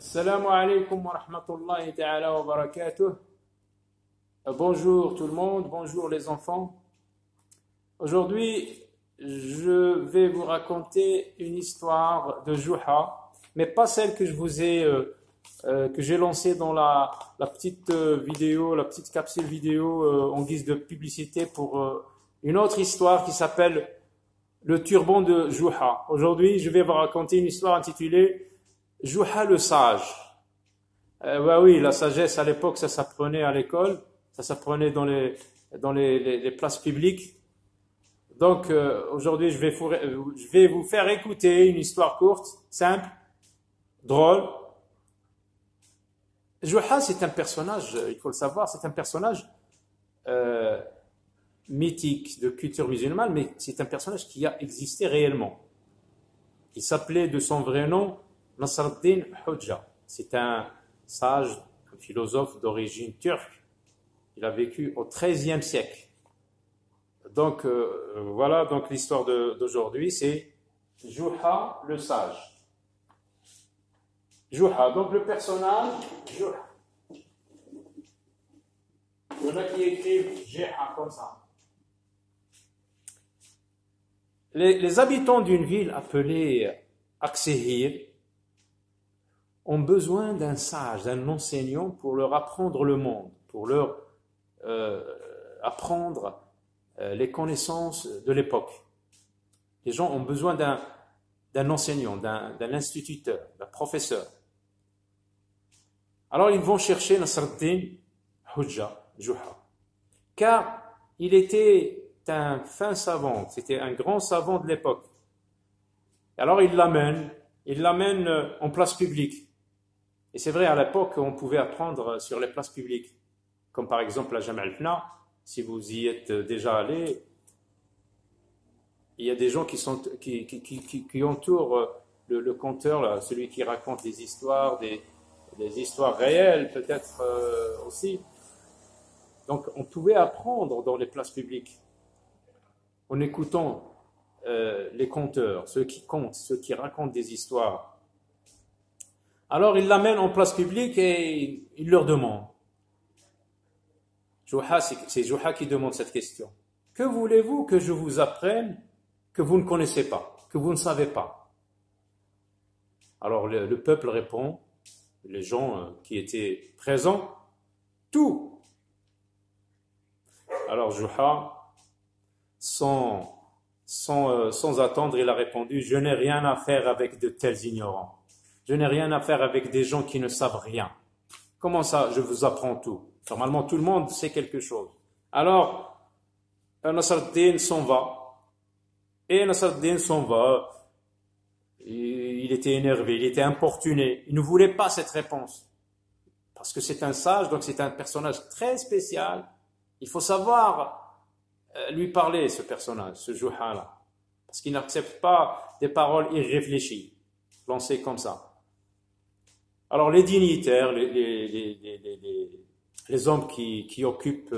Assalamu alaikum wa rahmatullahi ta'ala wa barakatuh. Bonjour tout le monde, bonjour les enfants. Aujourd'hui, je vais vous raconter une histoire de Juha, mais pas celle que je vous ai que j'ai lancée dans la petite vidéo, la petite capsule vidéo en guise de publicité pour une autre histoire qui s'appelle le turban de Juha. Aujourd'hui, je vais vous raconter une histoire intitulée Juha le sage. Bah oui, la sagesse à l'époque, ça s'apprenait à l'école, ça s'apprenait dans les places publiques. Donc aujourd'hui, je vais vous faire écouter une histoire courte, simple, drôle. Juha, c'est un personnage, il faut le savoir, c'est un personnage mythique de culture musulmane, mais c'est un personnage qui a existé réellement. Il s'appelait de son vrai nom Nasr ad-Din Hujja. C'est un sage, un philosophe d'origine turque. Il a vécu au XIIIe siècle. Donc voilà, donc l'histoire d'aujourd'hui, c'est Juha le sage. Juha, donc le personnage, Juha. Il y en a qui écrivent Juha comme ça. Les habitants d'une ville appelée Aksehir ont besoin d'un sage, d'un enseignant pour leur apprendre le monde, pour leur apprendre les connaissances de l'époque. Les gens ont besoin d'un enseignant, d'un instituteur, d'un professeur. Alors ils vont chercher Nasr ad-Din Hujja, Juha, car il était un fin savant, c'était un grand savant de l'époque. Alors il l'amène en place publique. Et c'est vrai, à l'époque, on pouvait apprendre sur les places publiques, comme par exemple la Jama' al-Fna. Si vous y êtes déjà allé, il y a des gens qui entourent le conteur, là, celui qui raconte des histoires, des histoires réelles peut-être aussi. Donc on pouvait apprendre dans les places publiques, en écoutant les conteurs, ceux qui comptent, ceux qui racontent des histoires. Alors il l'amène en place publique et il leur demande. C'est Juha qui demande cette question. Que voulez-vous que je vous apprenne que vous ne connaissez pas, que vous ne savez pas? Alors le peuple répond, les gens qui étaient présents, tout. Alors Juha, sans attendre, il a répondu, je n'ai rien à faire avec de tels ignorants. Je n'ai rien à faire avec des gens qui ne savent rien. Comment ça, je vous apprends tout? Normalement, tout le monde sait quelque chose. Alors, Nasr ad-Din s'en va. Et Nasr ad-Din s'en va. Il était énervé, il était importuné. Il ne voulait pas cette réponse. Parce que c'est un sage, donc c'est un personnage très spécial. Il faut savoir lui parler, ce personnage, ce Juha-là. Parce qu'il n'accepte pas des paroles irréfléchies, lancées comme ça. Alors les dignitaires, les hommes qui occupent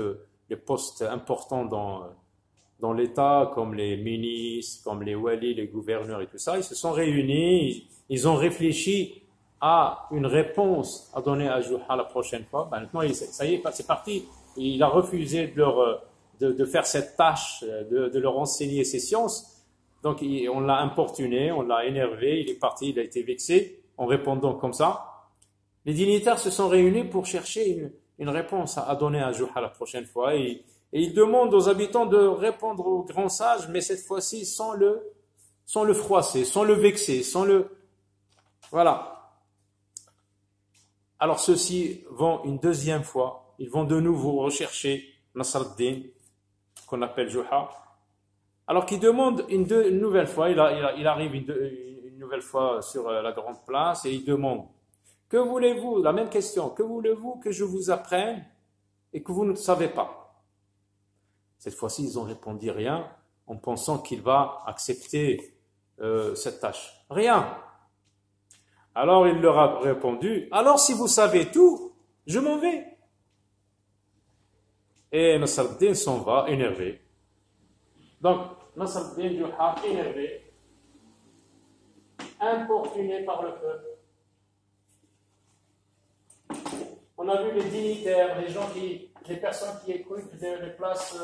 les postes importants dans l'État, comme les ministres, comme les walis, les gouverneurs et tout ça, ils se sont réunis, ils ont réfléchi à une réponse à donner à Juha la prochaine fois. Ben, maintenant, ça y est, c'est parti. Il a refusé de faire cette tâche, de leur enseigner ces sciences. Donc on l'a importuné, on l'a énervé, il est parti, il a été vexé en répondant comme ça. Les dignitaires se sont réunis pour chercher une réponse à donner à Juha la prochaine fois et ils demandent aux habitants de répondre au grand sage, mais cette fois-ci sans le froisser, sans le vexer, Voilà. Alors ceux-ci vont une deuxième fois, ils vont de nouveau rechercher Nasr ad-Din, qu'on appelle Juha. Alors qu'il demande une nouvelle fois, il arrive une nouvelle fois sur la grande place et il demande, que voulez-vous, la même question, que voulez-vous que je vous apprenne et que vous ne savez pas? Cette fois-ci, ils ont répondu rien en pensant qu'il va accepter cette tâche. Rien. Alors il leur a répondu, alors si vous savez tout, je m'en vais. Et Nasr ad-Din s'en va, énervé. Donc, Nasr ad-Din Juha, énervé, importuné par le peuple. On a vu les dignitaires, les personnes qui écoutent les places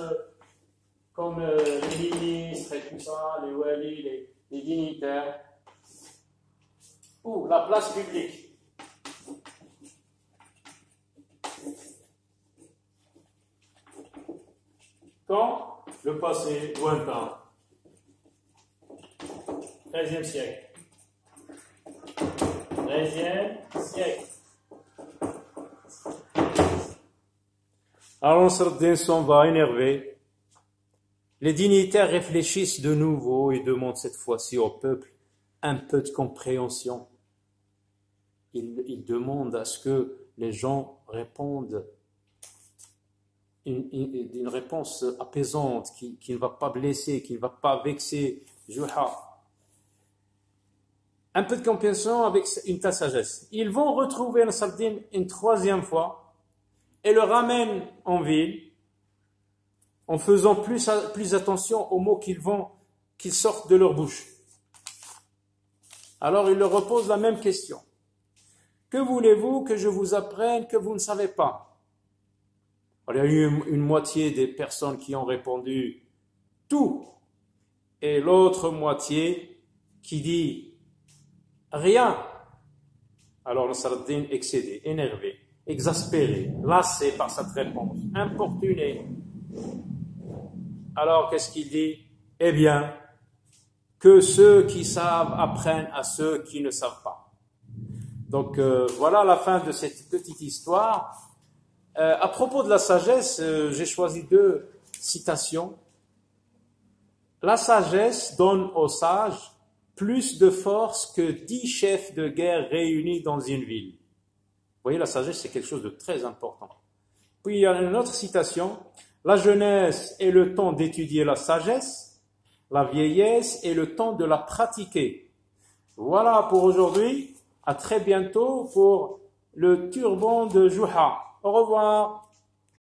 comme les ministres et tout ça, les walis, les dignitaires. Ou la place publique. Quand le passé lointain, 13e siècle. 13e siècle. Alors Nasr ad-Din s'en va énervé. Les dignitaires réfléchissent de nouveau et demandent cette fois-ci au peuple un peu de compréhension. Ils demandent à ce que les gens répondent une réponse apaisante, qui ne va pas blesser, qui ne va pas vexer Juha. Un peu de compréhension avec une telle sagesse. Ils vont retrouver Nasr ad-Din une troisième fois et le ramènent en ville en faisant plus attention aux mots qu'ils sortent de leur bouche. Alors il leur repose la même question. Que voulez-vous que je vous apprenne que vous ne savez pas? Alors, il y a eu une moitié des personnes qui ont répondu tout, et l'autre moitié qui dit rien. Alors Nasr ad-Din excédé, énervé, exaspéré, lassé par cette réponse, importuné. Alors qu'est-ce qu'il dit? Eh bien, que ceux qui savent apprennent à ceux qui ne savent pas. Donc voilà la fin de cette petite histoire. À propos de la sagesse, j'ai choisi 2 citations. La sagesse donne aux sages plus de force que 10 chefs de guerre réunis dans une ville. Vous voyez, la sagesse, c'est quelque chose de très important. Puis il y a une autre citation. La jeunesse est le temps d'étudier la sagesse, la vieillesse est le temps de la pratiquer. Voilà pour aujourd'hui. À très bientôt pour le turban de Juha. Au revoir.